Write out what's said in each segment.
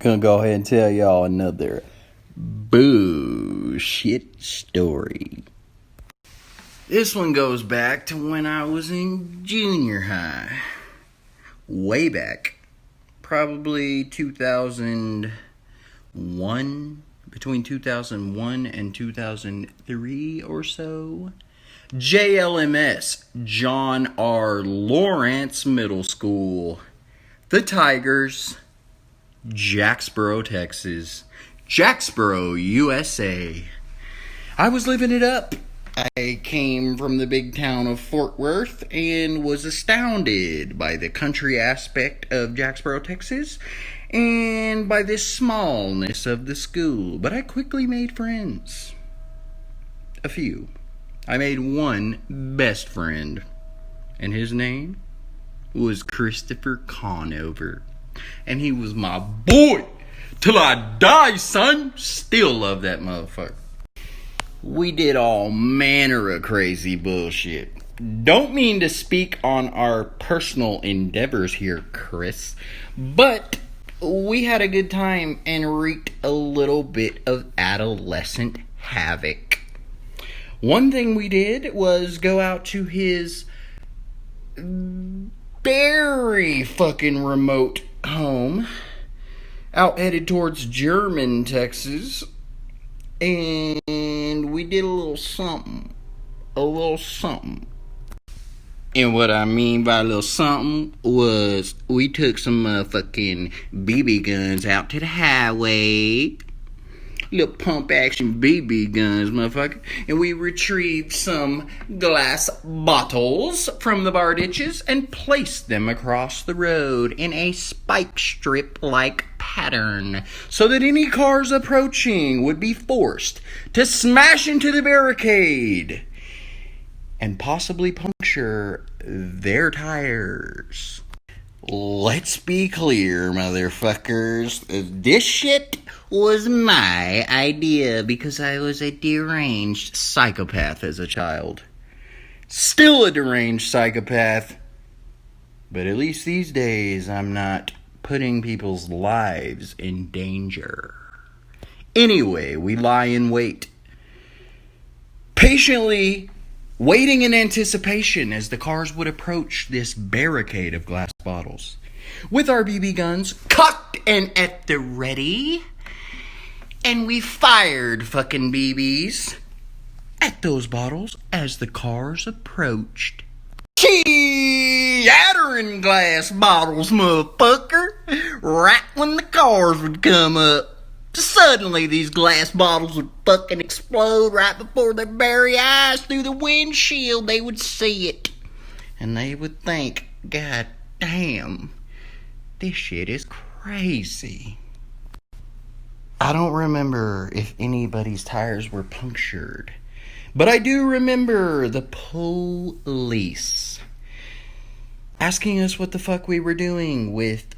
Gonna go ahead and tell y'all another bullshit story. This one goes back to when I was in junior high. Way back. Probably 2001. Between 2001 and 2003 or so. JLMS, John R. Lawrence Middle School. The Tigers. Jacksboro, Texas. Jacksboro, USA. I was living it up. I came from the big town of Fort Worth and was astounded by the country aspect of Jacksboro, Texas, and by the smallness of the school. But I quickly made friends. A few. I made one best friend, and his name was Christopher Conover. And he was my boy till I die, son. Still love that motherfucker. We did all manner of crazy bullshit. Don't mean to speak on our personal endeavors here, Chris, but we had a good time and wreaked a little bit of adolescent havoc. One thing we did was go out to his very fucking remote home, out headed towards German, Texas, and we did a little something. And what I mean by a little something was we took some motherfucking BB guns out to the highway. Little pump action BB guns, motherfucker. And we retrieved some glass bottles from the bar ditches and placed them across the road in a spike strip-like pattern so that any cars approaching would be forced to smash into the barricade and possibly puncture their tires. Let's be clear, motherfuckers. This shit was my idea because I was a deranged psychopath as a child. Still a deranged psychopath. But at least these days I'm not putting people's lives in danger. Anyway, we lie in wait. Patiently waiting in anticipation as the cars would approach this barricade of glass bottles. With our BB guns cocked and at the ready. And we fired fucking BBs at those bottles as the cars approached. Shattering glass bottles, motherfucker. Right when the cars would come up. Suddenly these glass bottles would fucking explode right before their very eyes. Through the windshield they would see it. And they would think, God damn, this shit is crazy. I don't remember if anybody's tires were punctured, but I do remember the police asking us what the fuck we were doing with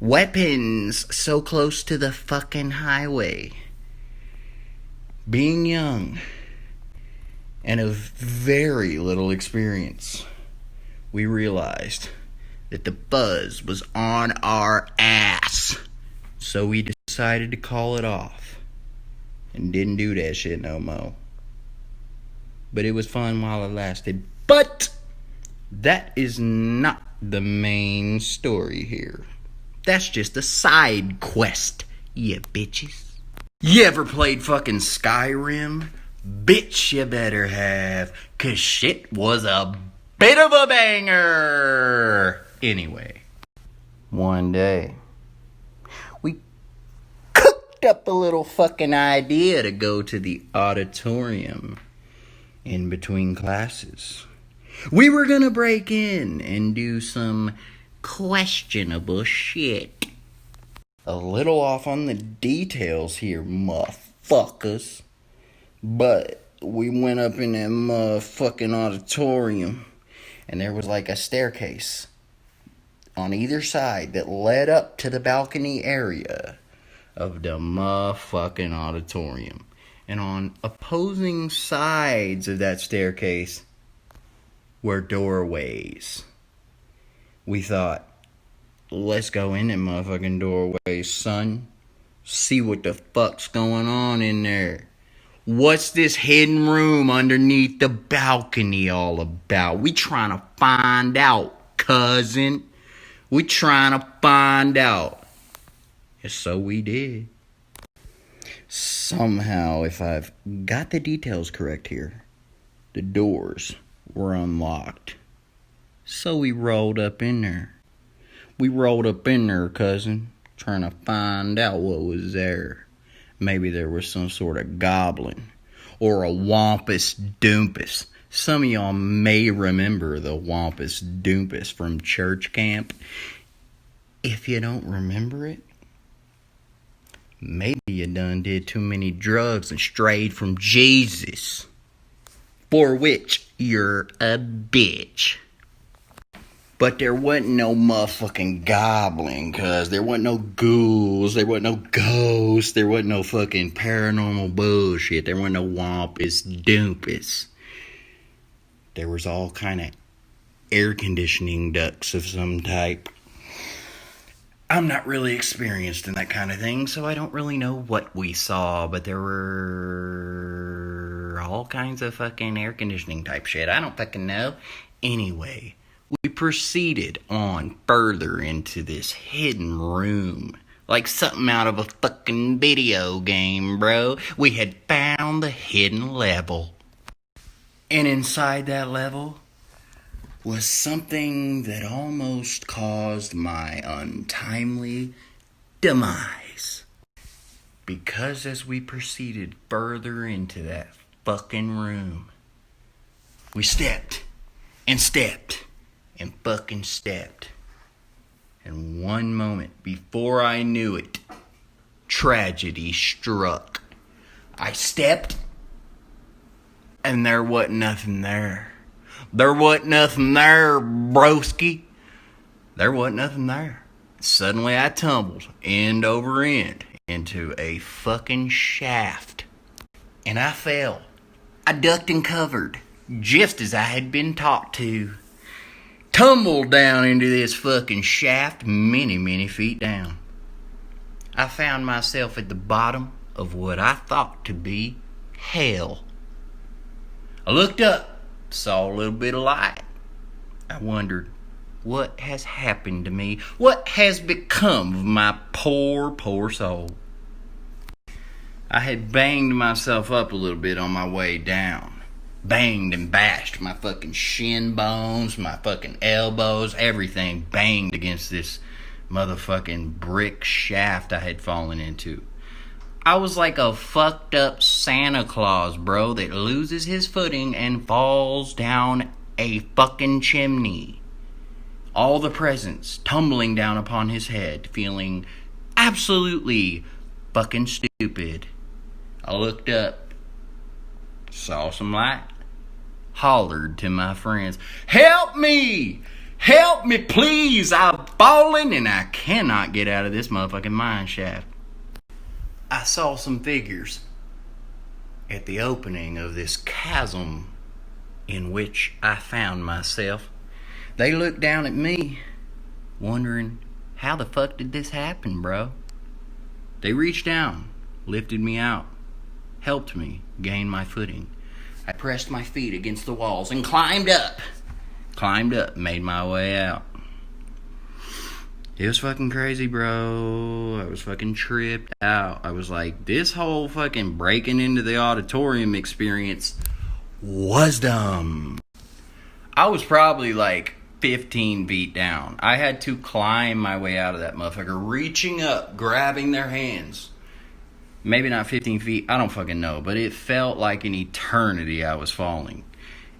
weapons so close to the fucking highway. Being young and of very little experience, we realized that the buzz was on our ass. So we decided to call it off and didn't do that shit no more. But it was fun while it lasted. But that is not the main story here. That's just a side quest, you bitches. You ever played fucking Skyrim? Bitch, you better have, 'cause shit was a bit of a banger. Anyway, one day we cooked up a little fucking idea to go to the auditorium in between classes. We were gonna break in and do some questionable shit. A little off on the details here, motherfuckers. But we went up in that motherfucking auditorium, and there was like a staircase on either side that led up to the balcony area of the motherfucking auditorium. And on opposing sides of that staircase were doorways. We thought, let's go in them motherfucking doorways, son. See what the fuck's going on in there. What's this hidden room underneath the balcony all about? We trying to find out, cousin. We trying to find out. And so we did. Somehow, if I've got the details correct here, the doors were unlocked. So we rolled up in there. We rolled up in there, cousin, trying to find out what was there. Maybe there was some sort of goblin or a Wampus Dumpus. Some of y'all may remember the Wampus Dumpus from church camp. If you don't remember it, maybe you done did too many drugs and strayed from Jesus. For which you're a bitch. But there wasn't no motherfucking goblin, cuz there wasn't no ghouls, there wasn't no ghosts, there wasn't no fucking paranormal bullshit, there wasn't no Wampus Dumpus. There was all kind of air conditioning ducts of some type. I'm not really experienced in that kind of thing, so I don't really know what we saw, but there were all kinds of fucking air conditioning type shit. I don't fucking know. Anyway, we proceeded on further into this hidden room. Like something out of a fucking video game, bro. We had found the hidden level. And inside that level was something that almost caused my untimely demise. Because as we proceeded further into that fucking room, we stepped and stepped and fucking stepped. And one moment before I knew it, tragedy struck. I stepped, and there wasn't nothing there. There wasn't nothing there, broski. There wasn't nothing there. Suddenly I tumbled end over end into a fucking shaft. And I fell. I ducked and covered, just as I had been taught to. Tumbled down into this fucking shaft many, many feet down. I found myself at the bottom of what I thought to be hell. I looked up, saw a little bit of light. I wondered, what has happened to me? What has become of my poor, poor soul? I had banged myself up a little bit on my way down. Banged and bashed my fucking shin bones, my fucking elbows, everything banged against this motherfucking brick shaft I had fallen into. I was like a fucked up Santa Claus, bro, that loses his footing and falls down a fucking chimney. All the presents tumbling down upon his head, feeling absolutely fucking stupid. I looked up, saw some light, hollered to my friends, "Help me! Help me, please! I've fallen and I cannot get out of this motherfucking mine shaft." I saw some figures at the opening of this chasm in which I found myself. They looked down at me, wondering, how the fuck did this happen, bro? They reached down, lifted me out, helped me gain my footing. I pressed my feet against the walls and climbed up, made my way out. It was fucking crazy, bro. I was fucking tripped out. I was like, this whole fucking breaking into the auditorium experience was dumb. I was probably like 15 feet down. I had to climb my way out of that motherfucker, reaching up, grabbing their hands. Maybe not 15 feet, I don't fucking know, but it felt like an eternity I was falling.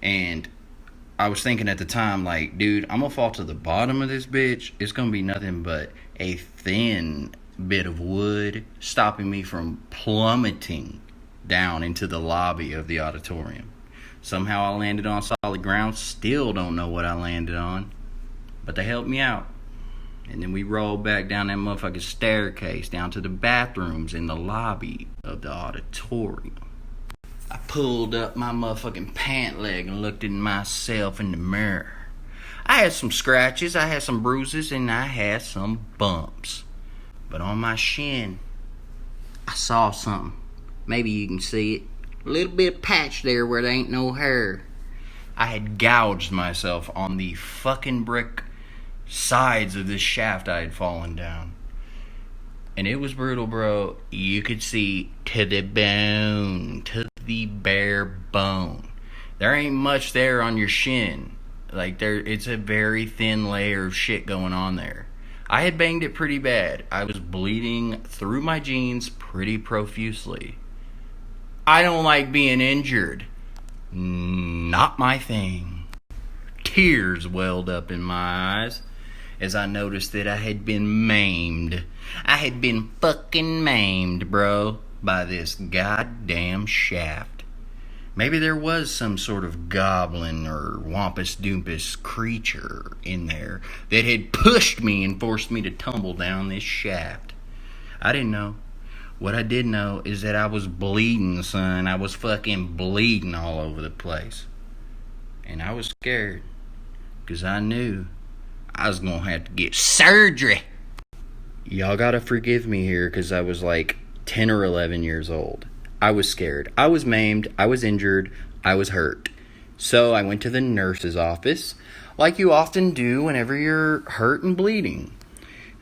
And I was thinking at the time, like, dude, I'm gonna fall to the bottom of this bitch. It's gonna be nothing but a thin bit of wood stopping me from plummeting down into the lobby of the auditorium. Somehow I landed on solid ground. Still don't know what I landed on, but they helped me out. And then we rolled back down that motherfucking staircase down to the bathrooms in the lobby of the auditorium. I pulled up my motherfucking pant leg and looked at myself in the mirror. I had some scratches, I had some bruises, and I had some bumps. But on my shin, I saw something. Maybe you can see it. A little bit of patch there where there ain't no hair. I had gouged myself on the fucking brick sides of this shaft I had fallen down. And it was brutal, bro. You could see to the bone, to the bare bone. There ain't much there on your shin. Like, it's a very thin layer of shit going on there. I had banged it pretty bad. I was bleeding through my jeans pretty profusely. I don't like being injured. Not my thing. Tears welled up in my eyes as I noticed that I had been maimed. I had been fucking maimed, bro, by this goddamn shaft. Maybe there was some sort of goblin or Wampus Dumpus creature in there that had pushed me and forced me to tumble down this shaft. I didn't know. What I did know is that I was bleeding, son. I was fucking bleeding all over the place. And I was scared, because I knew I was going to have to get surgery. Y'all gotta forgive me here, because I was like 10 or 11 years old. I was scared. I was maimed. I was injured. I was hurt. So I went to the nurse's office, like you often do whenever you're hurt and bleeding.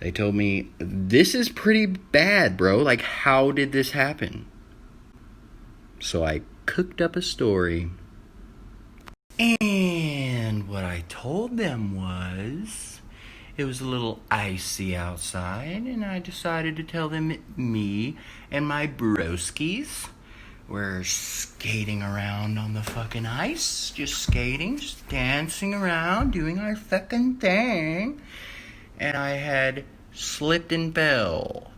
They told me, this is pretty bad, bro. Like, how did this happen? So I cooked up a story. And what I told them was, it was a little icy outside, and I decided to tell them me and my broskies were skating around on the fucking ice. Just skating, just dancing around, doing our fucking thing. And I had slipped and fell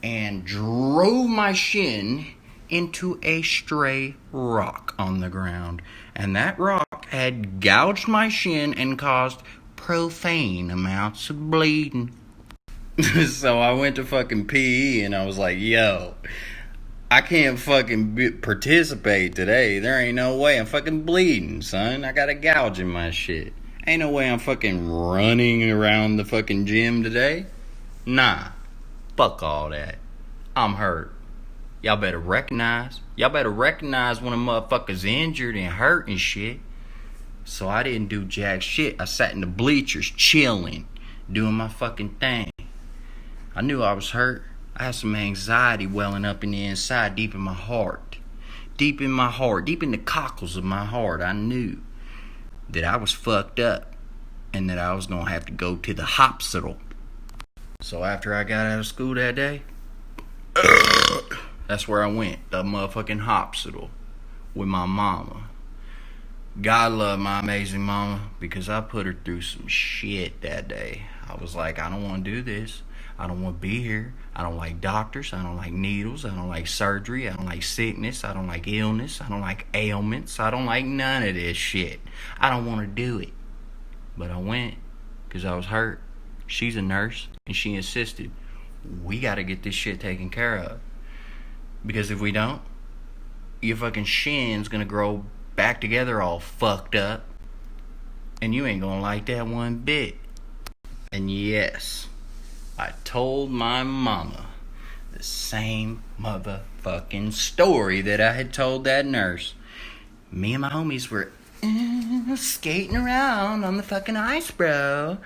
and drove my shin into a stray rock on the ground. And that rock had gouged my shin and caused profane amounts of bleeding. So I went to fucking PE and I was like, yo, I can't fucking participate today. There ain't no way. I'm fucking bleeding, son. I got a gouge in my shit. Ain't no way I'm fucking running around the fucking gym today. Nah. Fuck all that. I'm hurt. Y'all better recognize when a motherfucker's injured and hurt and shit. So I didn't do jack shit. I sat in the bleachers chilling, doing my fucking thing. I knew I was hurt. I had some anxiety welling up in the inside, deep in my heart. Deep in the cockles of my heart, I knew that I was fucked up and that I was going to have to go to the hospital. So after I got out of school that day, that's where I went, the motherfucking hospital with my mama. God love my amazing mama, because I put her through some shit that day. I was like, I don't want to do this. I don't want to be here. I don't like doctors. I don't like needles. I don't like surgery. I don't like sickness. I don't like illness. I don't like ailments. I don't like none of this shit. I don't want to do it. But I went because I was hurt. She's a nurse, and she insisted, we got to get this shit taken care of. Because if we don't, your fucking shin's going to grow back together all fucked up. And you ain't going to like that one bit. And yes, I told my mama the same motherfucking story that I had told that nurse. Me and my homies were skating around on the fucking ice, bro.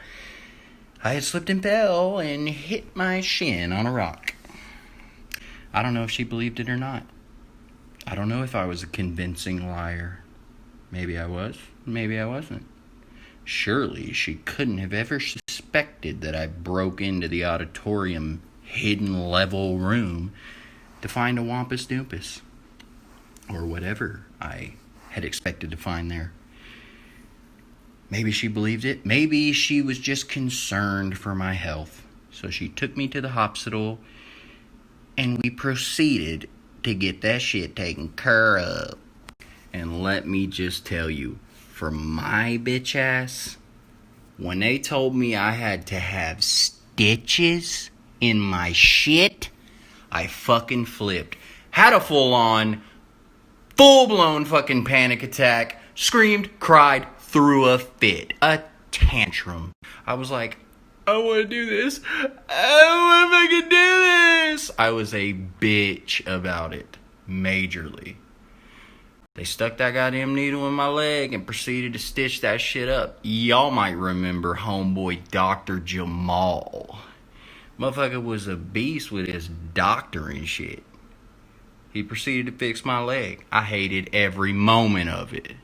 I had slipped and fell and hit my shin on a rock. I don't know if she believed it or not. I don't know if I was a convincing liar. Maybe I was, maybe I wasn't. Surely she couldn't have ever suspected that I broke into the auditorium hidden level room to find a Wampus Dumpus, or whatever I had expected to find there. Maybe she believed it. Maybe she was just concerned for my health. So she took me to the hospital, and we proceeded to get that shit taken care of. And let me just tell you, for my bitch ass, when they told me I had to have stitches in my shit, I fucking flipped. Had a full-blown fucking panic attack. Screamed, cried, threw a fit. A tantrum. I was like, I want to do this. I don't know if I can do this. I was a bitch about it. Majorly. They stuck that goddamn needle in my leg and proceeded to stitch that shit up. Y'all might remember homeboy Dr. Jamal. Motherfucker was a beast with his doctoring shit. He proceeded to fix my leg. I hated every moment of it.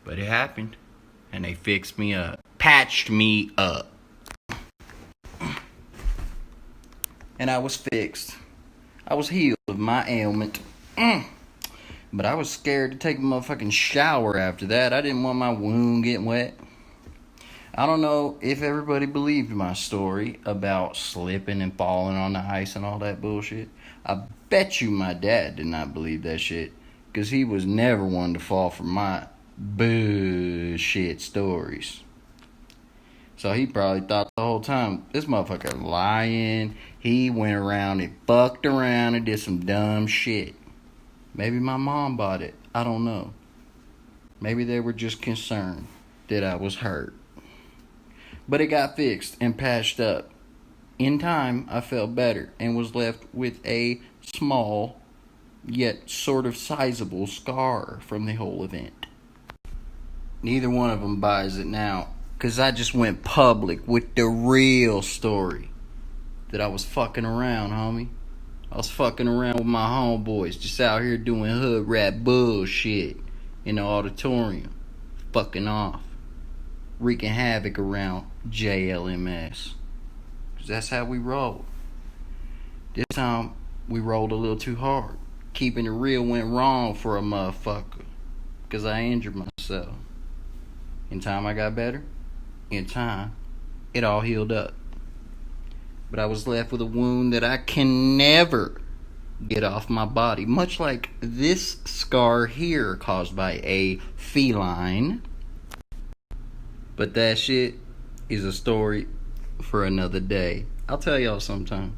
But it happened. And they fixed me up. Patched me up. And I was fixed. I was healed of my ailment. But I was scared to take a motherfucking shower after that. I didn't want my wound getting wet. I don't know if everybody believed my story about slipping and falling on the ice and all that bullshit. I bet you my dad did not believe that shit. Because he was never one to fall for my bullshit stories. So he probably thought the whole time, this motherfucker lying. He went around and fucked around and did some dumb shit. Maybe my mom bought it. I don't know. Maybe they were just concerned that I was hurt. But it got fixed and patched up. In time, I felt better and was left with a small, yet sort of sizable scar from the whole event. Neither one of them buys it now, because I just went public with the real story. That I was fucking around, homie. I was fucking around with my homeboys, just out here doing hood rat bullshit in the auditorium. Fucking off. Wreaking havoc around JLMS. Because that's how we rolled. This time, we rolled a little too hard. Keeping it real went wrong for a motherfucker. Because I injured myself. In time, I got better. In time, it all healed up. But I was left with a wound that I can never get off my body. Much like this scar here caused by a feline. But that shit is a story for another day. I'll tell y'all sometime.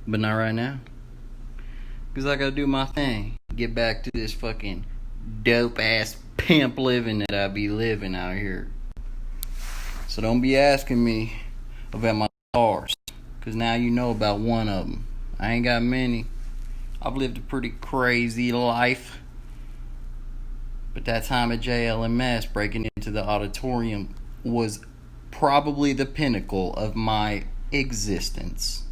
But not right now. Because I gotta do my thing. Get back to this fucking dope ass pimp living that I be living out here. So don't be asking me about my scars. Because now you know about one of them. I ain't got many. I've lived a pretty crazy life. But that time at JLMS, breaking into the auditorium was probably the pinnacle of my existence.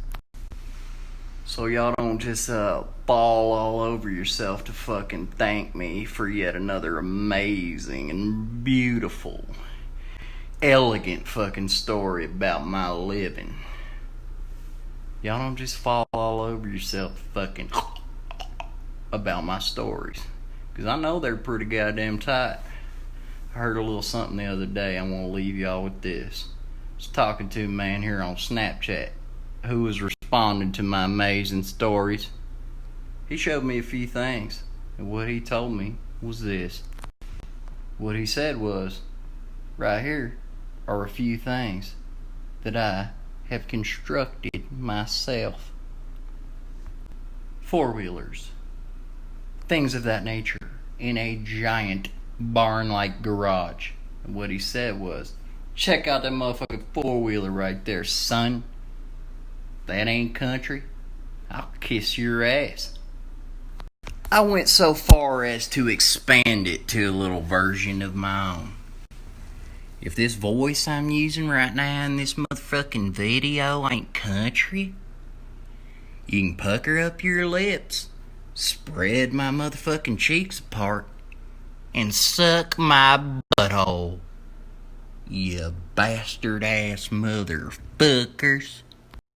So y'all don't just fall all over yourself to fucking thank me for yet another amazing and beautiful, elegant fucking story about my living. Y'all don't just fall all over yourself fucking about my stories. Because I know they're pretty goddamn tight. I heard a little something the other day. I want to leave y'all with this. I was talking to a man here on Snapchat who was responding to my amazing stories. He showed me a few things. And what he told me was this. What he said was, right here are a few things that I have constructed myself. Four-wheelers. Things of that nature. In a giant barn-like garage. And what he said was, check out that motherfucking four-wheeler right there, son. That ain't country. I'll kiss your ass. I went so far as to expand it to a little version of my own. If this voice I'm using right now in this motherfucking video ain't country, you can pucker up your lips, spread my motherfucking cheeks apart, and suck my butthole. You bastard ass motherfuckers.